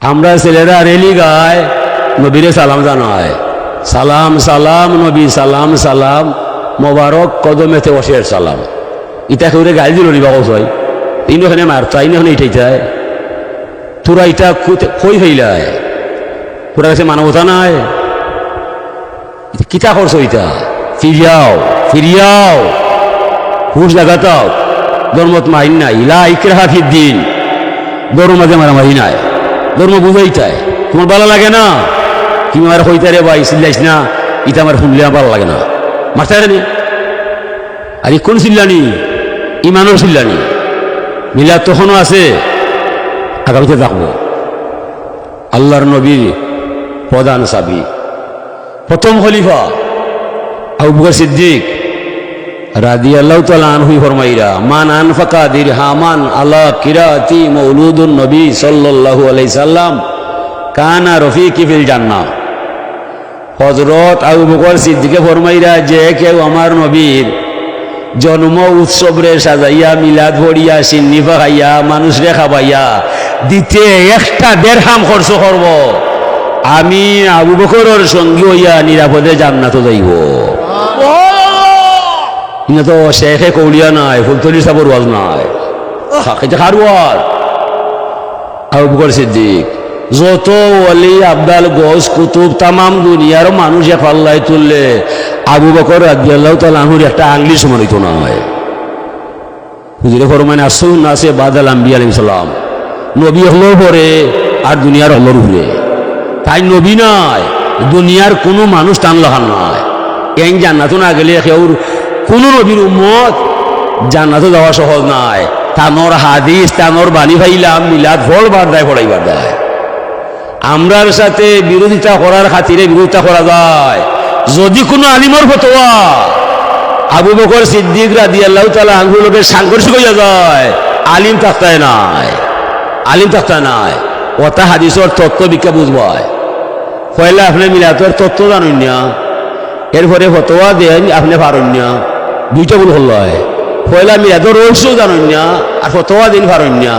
আমরা ছেলেরা রেলি গায়, নবীরে সালাম জানায়, সালাম সালাম নবী সালাম সালাম, মোবারক কদমেতে বসের সালাম। ইটা করে গাড়ি দিল নিবা কই ইন ওখানে মারতা, ইন ওখানে ইটাই যায়, তোরা ইটা কই হইলায়, তোরা কাছে মানবতা নাই, কিতা করছো ইটা? ফিরিয়াও ফিরিয়াও, হুশ লাগাতাও, ধর্মত মাইন নাই, লা ইকরাহা ফিদ্দিন, ধর্ম মাঝে মারামারি নাই, ধর্ম বুঝাইতাই। তোমার ভালো লাগে না, তুমি আমার হইতারে ভাই চিল্লাইস না, ইটা আমার শুনলে ভালো লাগে না, মারতে নি। আর কোন চিল্লানি? ইমানের চিল্লানি। মিলাদ তখনও আছে, আগামীতে থাকবো। আল্লাহর নবীর প্রধান সাবি, প্রথম খলিফা আবু বকর সিদ্দিক রাদিয়াল্লাহু তাআলা আনহু ফরমাইরা, মান আনফাকা দিরহামান আলা কিরাতি মাউলুদুন নবী সাল্লাল্লাহু আলাইহি সাল্লাম কানা রফিকি ফিল জান্নাহ। হযরত আবু বকর সিদ্দিকে ফরমাইরা, যে কেউ আমার নবীর জন্ম উৎসব রে সাজাইয়া, মিলাদ পড়িয়া, সিন্নি খাইয়া, মানুষ রে খাবাইয়া দিতে একটা দেড়হাম খরচ করব, আমি আবু বকরের সঙ্গী হইয়া নিরাপদে জান্নাতে যাইব। ইনা তো শেখে কৌলিয়া নাই, ফুলতলি সাবর ওয়াজ নাই, এটা খারওয়াজ। আবু বকর সিদ্দিক যত ওয়ালি আবদাল গোস কুতুব তামাম দুনিয়ার মানুষ এক পাল্লায় তুললে আবু বকর রাদিয়াল্লাহু তাআলা আনহুর একটা আঙ্গুলি সমান হইতো না। হুজুরে ফরমানে আসুন নাসে বাদাল আম্বিয়া আলাইহিস সালাম, নবী হলো পরে আর দুনিয়ার হলোর উপরে, তাই নবী নাই, দুনিয়ার কোনো মানুষ টান লাগান নাই। কেন জান্নাত না গেলে কেউর কোন নবীর উম্মত জান্নাতে যাওয়া সহজ নাই। তানোর হাদিস তানোর বাণী ভাইলাম মিলাদ ফলবার দেয়, পড়াইবার দেয়। আমরার সাথে বিরোধিতা করার খাতিরে বিরোধিতা করা যায়, যদি কোনো আলিমর ফতোয়া আবু বকর সিদ্দিক রাদিয়াল্লাহু তাআলা আনহুর লোকের সাংঘর্ষিক হইয়া যায়, আলিম থাকতায় নাই, আলিম থাকতায় নাই। ওটা হাদিসর তত্ত্ব বিজ্ঞা বুঝবায়, পয়লা আপনি মিলাদের তত্ত্ব জানুন না, এরপরে ফতোয়া দেন আপনি পারেন না, দুইটা ভুল হল। পয়লা মিলাদের রহস্য জানুন না আর ফতোয়া দিন পারেন না।